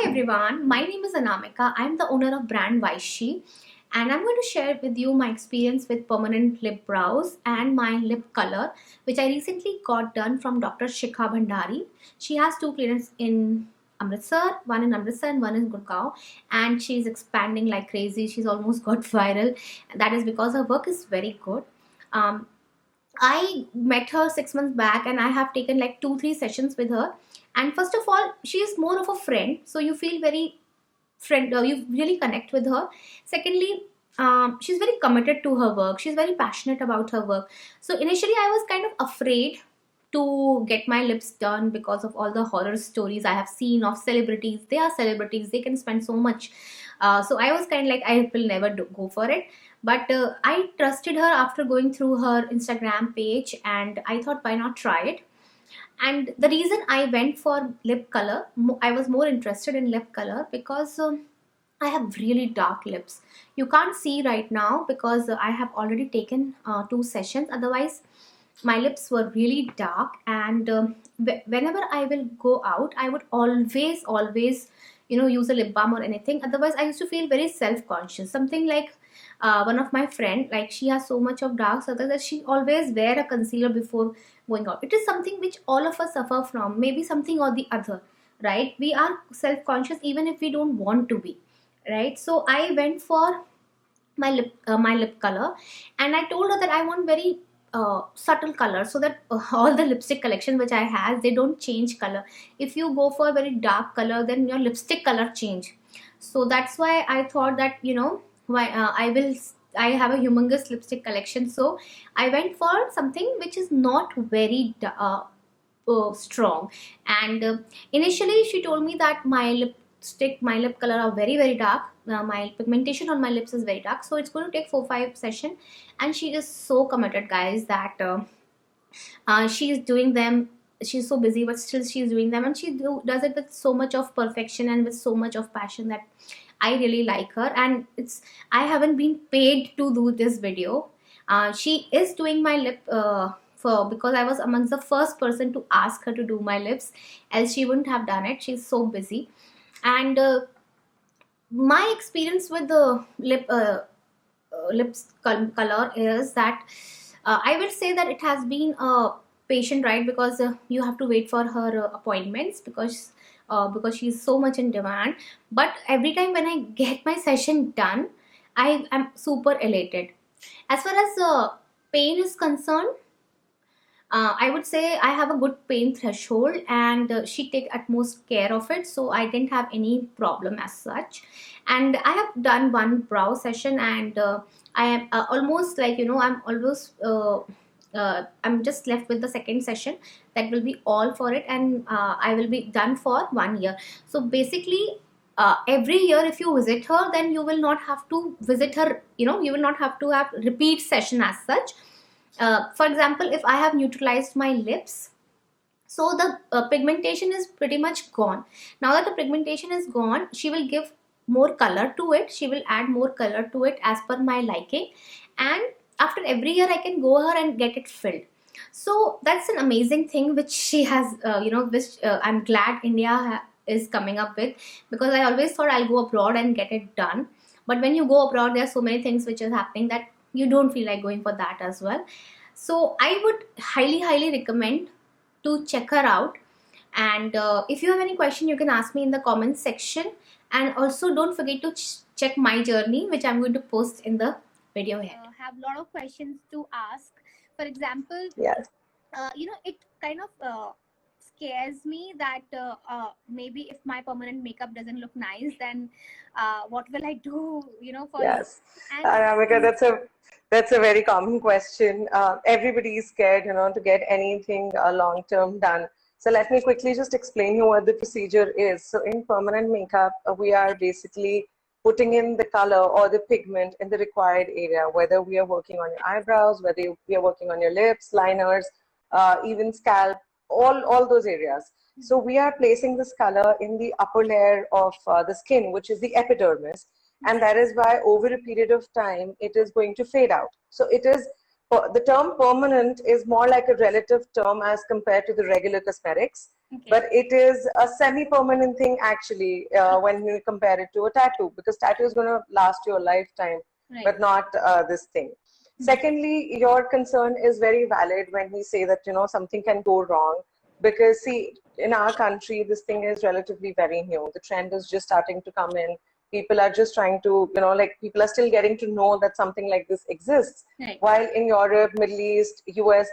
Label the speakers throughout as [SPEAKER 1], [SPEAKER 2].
[SPEAKER 1] everyone, my name is Anamika. I'm the owner of brand Vaishi, and I'm going to share with you my experience with permanent lip brows and my lip color, which I recently got done from Dr Shikha Bandhari. She has two clinics in one in Amritsar and one in Gurgaon, and she's expanding like crazy. She's almost got viral. That is because her work is very good. Um, I met her 6 months back, and I have taken like 2-3 sessions with her. And first of all, she is more of a friend, so you feel very you really connect with her. Secondly, she's very committed to her work. She's very passionate about her work. So initially, I was kind of afraid to get my lips done because of all the horror stories I have seen of celebrities. They are celebrities; they can spend so much. So I was kind of like, I will never go for it. But I trusted her after going through her Instagram page, and I thought, why not try it? And the reason I went for lip color, I was more interested in lip color because I have really dark lips. You can't see right now because I have already taken 2 sessions. Otherwise, my lips were really dark, and whenever I will go out, I would always use a lip balm or anything. Otherwise, I used to feel very self-conscious. Something like one of my friend, like she has so much of dark circles that she always wear a concealer before going out. It is something which all of us suffer from, maybe something or the other, right? We are self-conscious even if we don't want to be, right? So I went for my lip color, and I told her that I want very subtle color, so that all the lipstick collection which I have, they don't change color. If you go for a very dark color, then your lipstick color change. So that's why I thought that why I have a humongous lipstick collection. So I went for something which is not very strong. And initially she told me that my lip color are very dark. My pigmentation on my lips is very dark, so it's going to take 4-5 sessions. And she is so committed, guys, that she's doing them. She's so busy, but still she's doing them, and she does it with so much of perfection and with so much of passion that I really like her. And I haven't been paid to do this video. She is doing my lip because I was amongst the first person to ask her to do my lips, else she wouldn't have done it. She's so busy. And my experience with the lips color is that I would say that it has been a patient ride, because you have to wait for her appointments because she's so much in demand. But every time when I get my session done, I am super elated. As far as pain is concerned, I would say I have a good pain threshold, and she take utmost care of it, so I didn't have any problem as such. And I have done one brow session, and I am almost like I'm almost I'm just left with the second session. That will be all for it, and I will be done for 1 year. So basically, every year if you visit her, then you will not have to visit her, you will not have to have repeat session as such. For example, if I have neutralized my lips, so the pigmentation is pretty much gone. Now that the pigmentation is gone, she will give more color to it. She will add more color to it as per my liking. And after every year, I can go her and get it filled. So that's an amazing thing which she has, which I'm glad India is coming up with, because I always thought I'll go abroad and get it done. But when you go abroad, there are so many things which is happening that you don't feel like going for that as well. So I would highly recommend to check her out. And if you have any question, you can ask me in the comments section. And also don't forget to check my journey, which I'm going to post in the video here. Have a lot of questions to ask. For example,
[SPEAKER 2] yes,
[SPEAKER 1] it kind of scares me that maybe if my permanent makeup doesn't look nice, then what will I do? For
[SPEAKER 2] yes.
[SPEAKER 1] and
[SPEAKER 2] Anamika, that's a very common question. Everybody is scared, to get anything long-term done. So let me quickly just explain you what the procedure is. So in permanent makeup, we are basically putting in the color or the pigment in the required area, whether we are working on your eyebrows, whether we are working on your lips, liners, even scalp, all those areas. So we are placing this color in the upper layer of the skin, which is the epidermis. And that is why over a period of time, it is going to fade out. So it is, the term permanent is more like a relative term as compared to the regular cosmetics.
[SPEAKER 1] Okay.
[SPEAKER 2] But it is a semi-permanent thing actually when you compare it to a tattoo, because tattoo is going to last your lifetime,
[SPEAKER 1] Right.
[SPEAKER 2] but not this thing. Secondly, your concern is very valid when we say that, something can go wrong, because see, in our country, this thing is relatively very new. The trend is just starting to come in. People are just trying to, like people are still getting to know that something like this exists.
[SPEAKER 1] Right.
[SPEAKER 2] While in Europe, Middle East, US,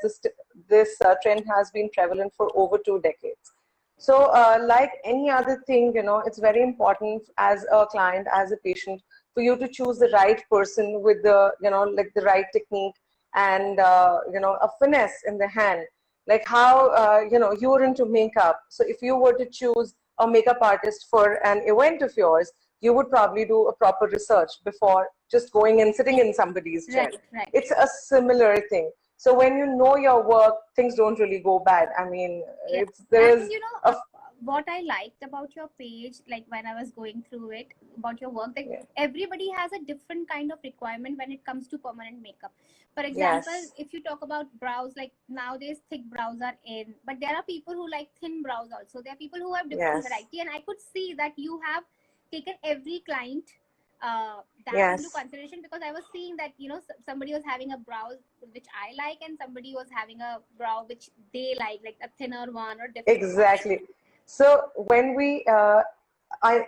[SPEAKER 2] this trend has been prevalent for over 2 decades. So like any other thing, it's very important as a client, as a patient, for you to choose the right person with the, like the right technique and, a finesse in the hand. Like how, you're into makeup. So if you were to choose a makeup artist for an event of yours, you would probably do a proper research before just going and sitting in somebody's chair.
[SPEAKER 1] Right.
[SPEAKER 2] It's a similar thing. So when you know your work, things don't really go bad. I mean, there's
[SPEAKER 1] what I liked about your page, like when I was going through it, about your work, that everybody has a different kind of requirement when it comes to permanent makeup. For example, if you talk about brows, like nowadays thick brows are in, but there are people who like thin brows also. There are people who have different variety, and I could see that you have taken every client into consideration, because I was seeing that somebody was having a brow which I like, and somebody was having a brow which they like a thinner one or different.
[SPEAKER 2] Exactly. So when we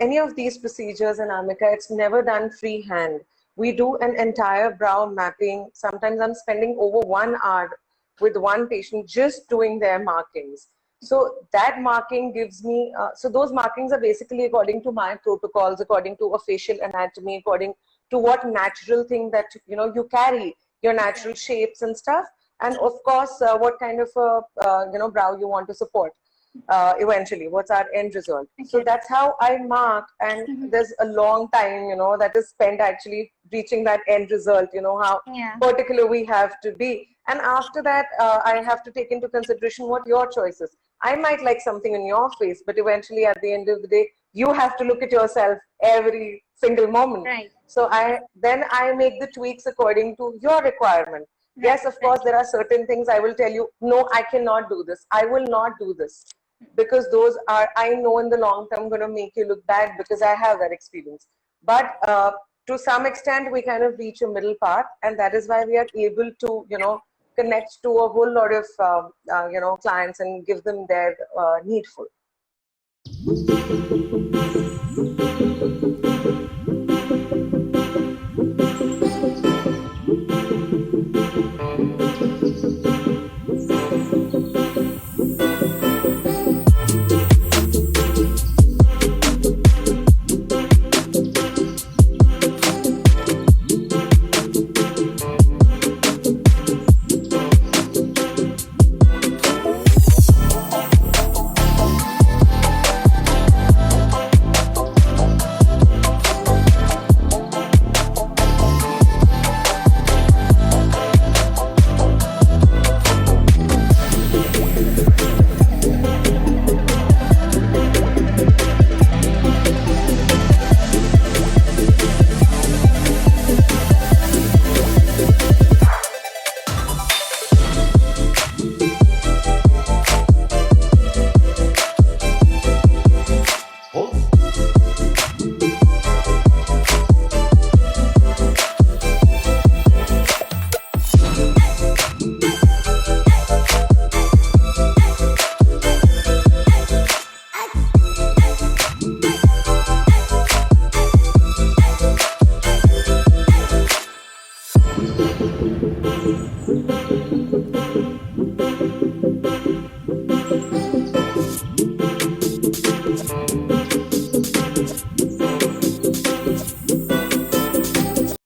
[SPEAKER 2] any of these procedures in Amika, it's never done freehand. We do an entire brow mapping. Sometimes I'm spending over 1 hour with one patient just doing their markings. So that marking gives me, so those markings are basically according to my protocols, according to a facial anatomy, according to what natural thing that, you carry, your natural shapes and stuff. And of course, what kind of a, brow you want to support eventually, what's our end result. So that's how I mark, and there's a long time, that is spent actually reaching that end result, how particular we have to be. And after that, I have to take into consideration what your choice is. I might like something in your face, but eventually at the end of the day, you have to look at yourself every single moment.
[SPEAKER 1] Right.
[SPEAKER 2] So then I make the tweaks according to your requirement. Right. Yes, of course, there are certain things I will tell you, no, I cannot do this. I will not do this. Because those are, I know in the long term, going to make you look bad, because I have that experience. But to some extent, we kind of reach a middle path, and that is why we are able to, connect to a whole lot of, clients and give them their needful.